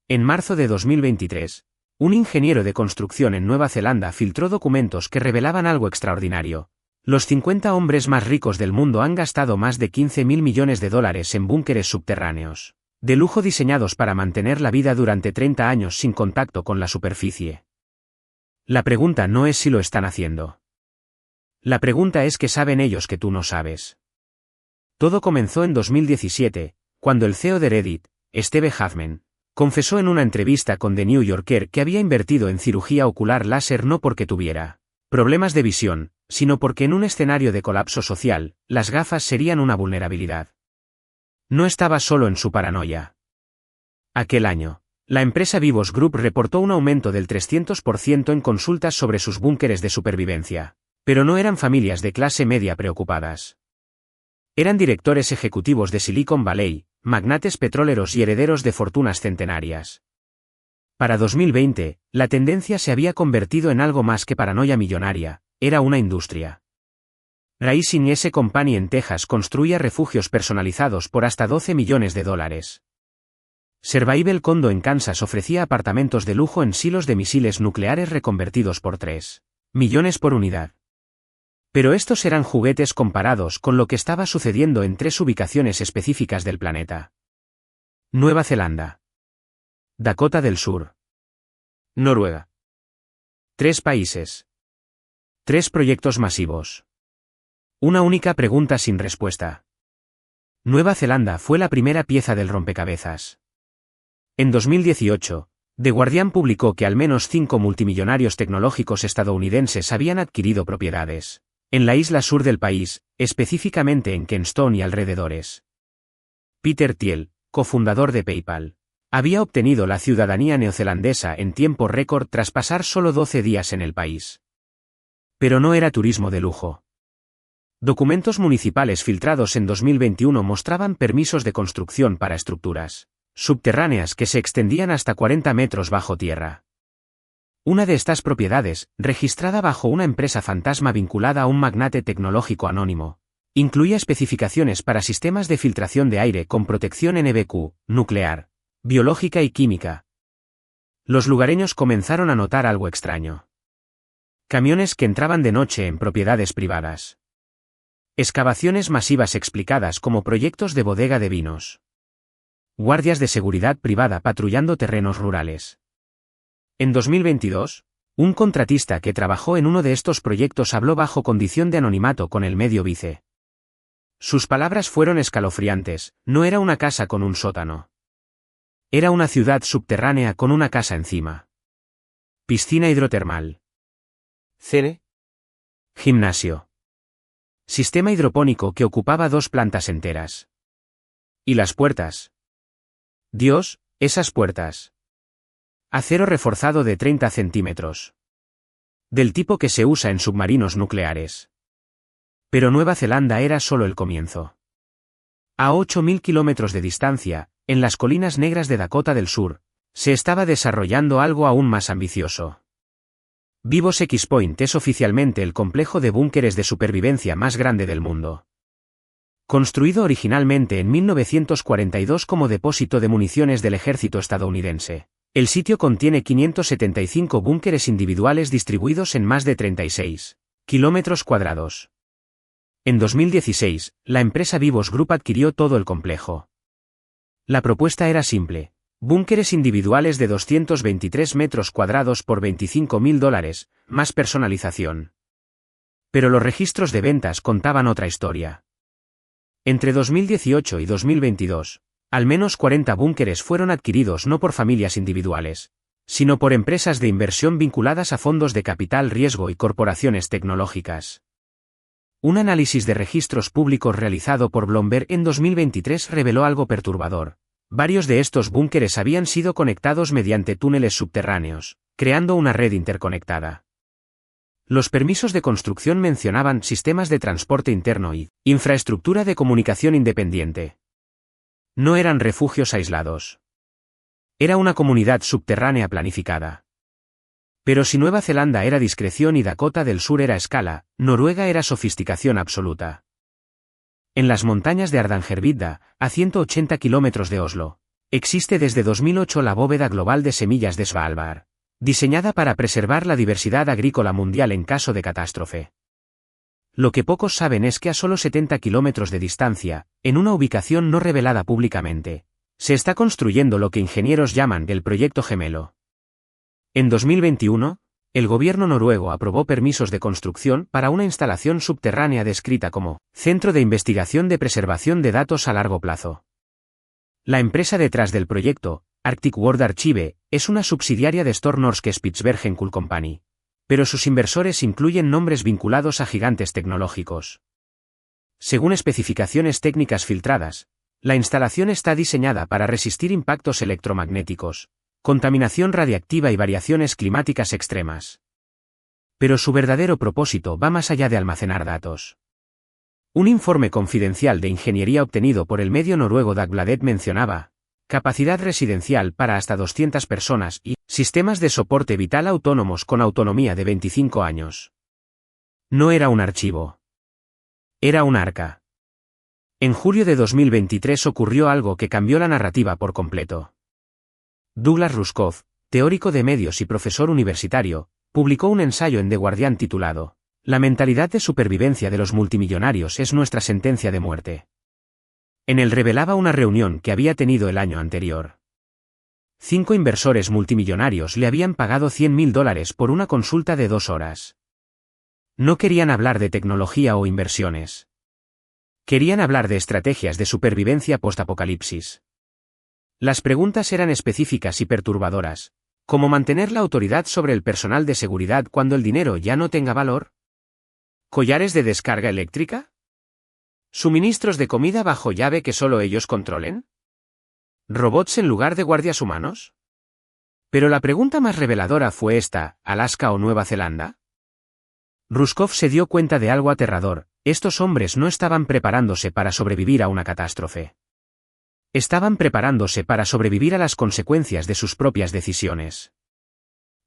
En marzo de 2023, un ingeniero de construcción en Nueva Zelanda filtró documentos que revelaban algo extraordinario. Los 50 hombres más ricos del mundo han gastado más de 15.000 millones de dólares en búnkeres subterráneos, de lujo diseñados para mantener la vida durante 30 años sin contacto con la superficie. La pregunta no es si lo están haciendo. La pregunta es qué saben ellos que tú no sabes. Todo comenzó en 2017, cuando el CEO de Reddit, Steve Huffman, confesó en una entrevista con The New Yorker que había invertido en cirugía ocular láser no porque tuviera problemas de visión, sino porque en un escenario de colapso social, las gafas serían una vulnerabilidad. No estaba solo en su paranoia. Aquel año, la empresa Vivos Group reportó un aumento del 300% en consultas sobre sus búnkeres de supervivencia, pero no eran familias de clase media preocupadas. Eran directores ejecutivos de Silicon Valley, magnates petroleros y herederos de fortunas centenarias. Para 2020, la tendencia se había convertido en algo más que paranoia millonaria, era una industria. Rising S Company en Texas construía refugios personalizados por hasta $12 millones. Survival Condo en Kansas ofrecía apartamentos de lujo en silos de misiles nucleares reconvertidos por $3 millones por unidad. Pero estos eran juguetes comparados con lo que estaba sucediendo en 3 ubicaciones específicas del planeta. Nueva Zelanda, Dakota del Sur, Noruega. 3 países. 3 proyectos masivos. Una única pregunta sin respuesta. Nueva Zelanda fue la primera pieza del rompecabezas. En 2018, The Guardian publicó que al menos 5 multimillonarios tecnológicos estadounidenses habían adquirido propiedades en la isla sur del país, específicamente en Kensington y alrededores. Peter Thiel, cofundador de PayPal, había obtenido la ciudadanía neozelandesa en tiempo récord tras pasar solo 12 días en el país. Pero no era turismo de lujo. Documentos municipales filtrados en 2021 mostraban permisos de construcción para estructuras subterráneas que se extendían hasta 40 metros bajo tierra. Una de estas propiedades, registrada bajo una empresa fantasma vinculada a un magnate tecnológico anónimo, incluía especificaciones para sistemas de filtración de aire con protección NBQ, nuclear, biológica y química. Los lugareños comenzaron a notar algo extraño. Camiones que entraban de noche en propiedades privadas. Excavaciones masivas explicadas como proyectos de bodega de vinos. Guardias de seguridad privada patrullando terrenos rurales. En 2022, un contratista que trabajó en uno de estos proyectos habló bajo condición de anonimato con el medio Vice. Sus palabras fueron escalofriantes: no era una casa con un sótano. Era una ciudad subterránea con una casa encima. Piscina hidrotermal. Cine. Gimnasio. Sistema hidropónico que ocupaba 2 plantas enteras. ¿Y las puertas? Dios, esas puertas. Acero reforzado de 30 centímetros. Del tipo que se usa en submarinos nucleares. Pero Nueva Zelanda era solo el comienzo. A 8.000 kilómetros de distancia, en las colinas negras de Dakota del Sur, se estaba desarrollando algo aún más ambicioso. Vivos X Point es oficialmente el complejo de búnkeres de supervivencia más grande del mundo. Construido originalmente en 1942 como depósito de municiones del ejército estadounidense, el sitio contiene 575 búnkeres individuales distribuidos en más de 36 kilómetros cuadrados. En 2016, la empresa Vivos Group adquirió todo el complejo. La propuesta era simple: búnkeres individuales de 223 metros cuadrados por $25.000, más personalización. Pero los registros de ventas contaban otra historia. Entre 2018 y 2022, al menos 40 búnkeres fueron adquiridos no por familias individuales, sino por empresas de inversión vinculadas a fondos de capital riesgo y corporaciones tecnológicas. Un análisis de registros públicos realizado por Bloomberg en 2023 reveló algo perturbador. Varios de estos búnkeres habían sido conectados mediante túneles subterráneos, creando una red interconectada. Los permisos de construcción mencionaban sistemas de transporte interno y infraestructura de comunicación independiente. No eran refugios aislados. Era una comunidad subterránea planificada. Pero si Nueva Zelanda era discreción y Dakota del Sur era escala, Noruega era sofisticación absoluta. En las montañas de Hardangervidda, a 180 kilómetros de Oslo, Existe desde 2008 la bóveda global de semillas de Svalbard, diseñada para preservar la diversidad agrícola mundial en caso de catástrofe. Lo que pocos saben es que a solo 70 kilómetros de distancia, en una ubicación no revelada públicamente, se está construyendo lo que ingenieros llaman el proyecto gemelo. En 2021, el gobierno noruego aprobó permisos de construcción para una instalación subterránea descrita como Centro de Investigación de Preservación de Datos a Largo Plazo. La empresa detrás del proyecto, Arctic World Archive, es una subsidiaria de Stornorske Spitsbergen Company, pero sus inversores incluyen nombres vinculados a gigantes tecnológicos. Según especificaciones técnicas filtradas, la instalación está diseñada para resistir impactos electromagnéticos, contaminación radiactiva y variaciones climáticas extremas. Pero su verdadero propósito va más allá de almacenar datos. Un informe confidencial de ingeniería obtenido por el medio noruego Dagbladet mencionaba capacidad residencial para hasta 200 personas y sistemas de soporte vital autónomos con autonomía de 25 años. No era un archivo. Era un arca. En julio de 2023 ocurrió algo que cambió la narrativa por completo. Douglas Rushkoff, teórico de medios y profesor universitario, publicó un ensayo en The Guardian titulado «La mentalidad de supervivencia de los multimillonarios es nuestra sentencia de muerte». En él revelaba una reunión que había tenido el año anterior. 5 inversores multimillonarios le habían pagado $100.000 por una consulta de 2 horas. No querían hablar de tecnología o inversiones. Querían hablar de estrategias de supervivencia post-apocalipsis. Las preguntas eran específicas y perturbadoras, como mantener la autoridad sobre el personal de seguridad cuando el dinero ya no tenga valor. ¿Collares de descarga eléctrica? ¿Suministros de comida bajo llave que solo ellos controlen? ¿Robots en lugar de guardias humanos? Pero la pregunta más reveladora fue esta: ¿Alaska o Nueva Zelanda? Rushkoff se dio cuenta de algo aterrador: estos hombres no estaban preparándose para sobrevivir a una catástrofe. Estaban preparándose para sobrevivir a las consecuencias de sus propias decisiones.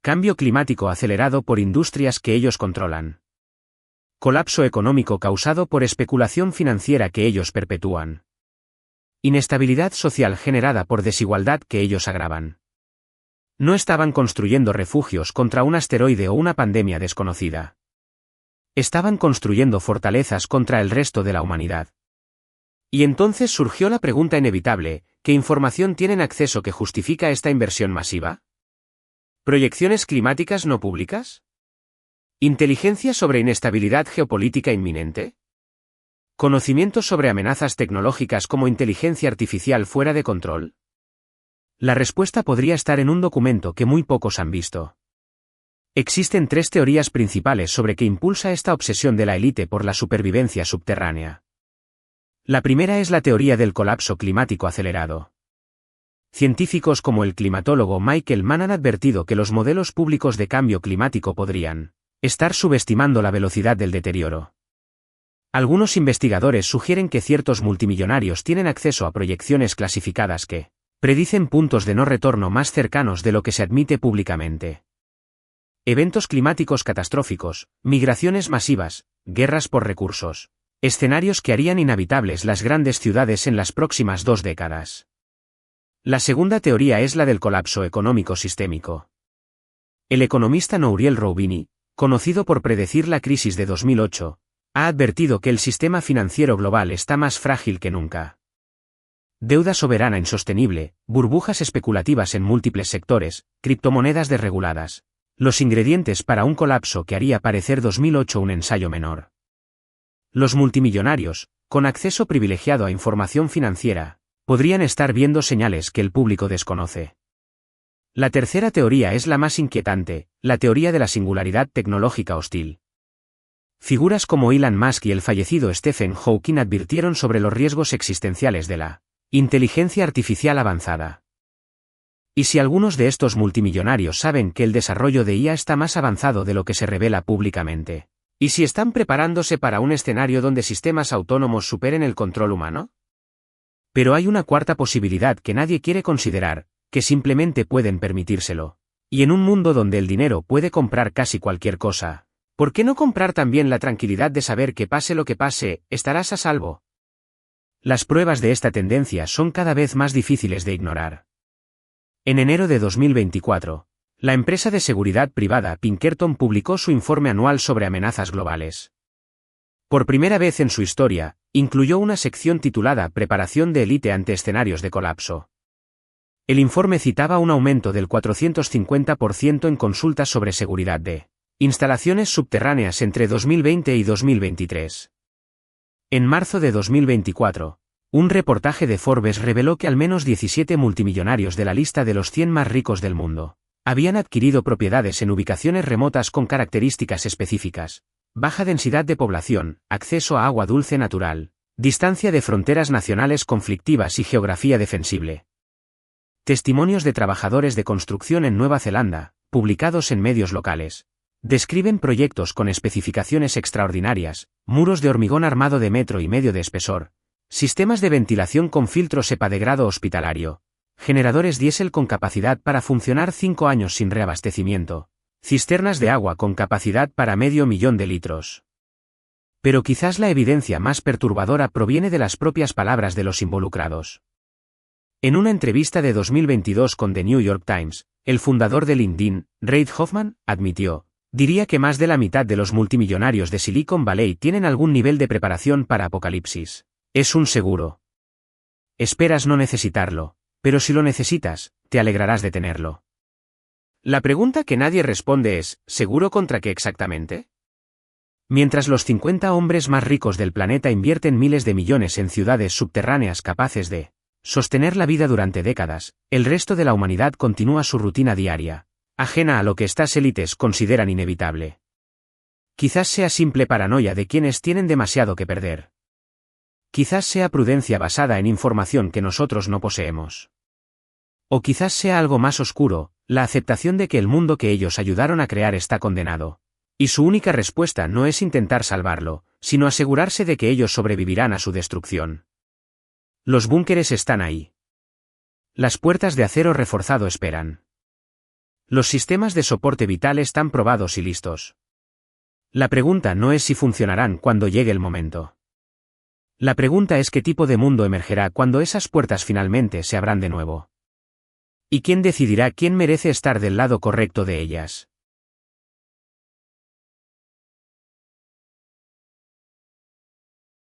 Cambio climático acelerado por industrias que ellos controlan. Colapso económico causado por especulación financiera que ellos perpetúan. Inestabilidad social generada por desigualdad que ellos agravan. No estaban construyendo refugios contra un asteroide o una pandemia desconocida. Estaban construyendo fortalezas contra el resto de la humanidad. Y entonces surgió la pregunta inevitable: ¿qué información tienen acceso que justifica esta inversión masiva? ¿Proyecciones climáticas no públicas? ¿Inteligencia sobre inestabilidad geopolítica inminente? ¿Conocimientos sobre amenazas tecnológicas como inteligencia artificial fuera de control? La respuesta podría estar en un documento que muy pocos han visto. Existen 3 teorías principales sobre qué impulsa esta obsesión de la élite por la supervivencia subterránea. La primera es la teoría del colapso climático acelerado. Científicos como el climatólogo Michael Mann han advertido que los modelos públicos de cambio climático podrían estar subestimando la velocidad del deterioro. Algunos investigadores sugieren que ciertos multimillonarios tienen acceso a proyecciones clasificadas que predicen puntos de no retorno más cercanos de lo que se admite públicamente. Eventos climáticos catastróficos, migraciones masivas, guerras por recursos, escenarios que harían inhabitables las grandes ciudades en las próximas 2 décadas. La segunda teoría es la del colapso económico sistémico. El economista Nouriel Roubini, conocido por predecir la crisis de 2008, ha advertido que el sistema financiero global está más frágil que nunca. Deuda soberana insostenible, burbujas especulativas en múltiples sectores, criptomonedas desreguladas. Los ingredientes para un colapso que haría parecer 2008 un ensayo menor. Los multimillonarios, con acceso privilegiado a información financiera, podrían estar viendo señales que el público desconoce. La tercera teoría es la más inquietante, la teoría de la singularidad tecnológica hostil. Figuras como Elon Musk y el fallecido Stephen Hawking advirtieron sobre los riesgos existenciales de la inteligencia artificial avanzada. ¿Y si algunos de estos multimillonarios saben que el desarrollo de IA está más avanzado de lo que se revela públicamente? ¿Y si están preparándose para un escenario donde sistemas autónomos superen el control humano? Pero hay una cuarta posibilidad que nadie quiere considerar, que simplemente pueden permitírselo. Y en un mundo donde el dinero puede comprar casi cualquier cosa, ¿por qué no comprar también la tranquilidad de saber que pase lo que pase, estarás a salvo? Las pruebas de esta tendencia son cada vez más difíciles de ignorar. En enero de 2024, la empresa de seguridad privada Pinkerton publicó su informe anual sobre amenazas globales. Por primera vez en su historia, incluyó una sección titulada Preparación de élite ante escenarios de colapso. El informe citaba un aumento del 450% en consultas sobre seguridad de instalaciones subterráneas entre 2020 y 2023. En marzo de 2024, un reportaje de Forbes reveló que al menos 17 multimillonarios de la lista de los 100 más ricos del mundo habían adquirido propiedades en ubicaciones remotas con características específicas: baja densidad de población, acceso a agua dulce natural, distancia de fronteras nacionales conflictivas y geografía defensible. Testimonios de trabajadores de construcción en Nueva Zelanda, publicados en medios locales, describen proyectos con especificaciones extraordinarias: muros de hormigón armado de 1,5 metros de espesor, sistemas de ventilación con filtros EPA de grado hospitalario, generadores diésel con capacidad para funcionar 5 años sin reabastecimiento, cisternas de agua con capacidad para 500,000 de litros. Pero quizás la evidencia más perturbadora proviene de las propias palabras de los involucrados. En una entrevista de 2022 con The New York Times, el fundador de LinkedIn, Reid Hoffman, admitió: diría que más de la mitad de los multimillonarios de Silicon Valley tienen algún nivel de preparación para apocalipsis. Es un seguro. Esperas no necesitarlo, pero si lo necesitas, te alegrarás de tenerlo. La pregunta que nadie responde es: ¿seguro contra qué exactamente? Mientras los 50 hombres más ricos del planeta invierten miles de millones en ciudades subterráneas capaces de sostener la vida durante décadas, el resto de la humanidad continúa su rutina diaria, ajena a lo que estas élites consideran inevitable. Quizás sea simple paranoia de quienes tienen demasiado que perder. Quizás sea prudencia basada en información que nosotros no poseemos. O quizás sea algo más oscuro: la aceptación de que el mundo que ellos ayudaron a crear está condenado. Y su única respuesta no es intentar salvarlo, sino asegurarse de que ellos sobrevivirán a su destrucción. Los búnkeres están ahí. Las puertas de acero reforzado esperan. Los sistemas de soporte vital están probados y listos. La pregunta no es si funcionarán cuando llegue el momento. La pregunta es qué tipo de mundo emergerá cuando esas puertas finalmente se abran de nuevo. ¿Y quién decidirá quién merece estar del lado correcto de ellas?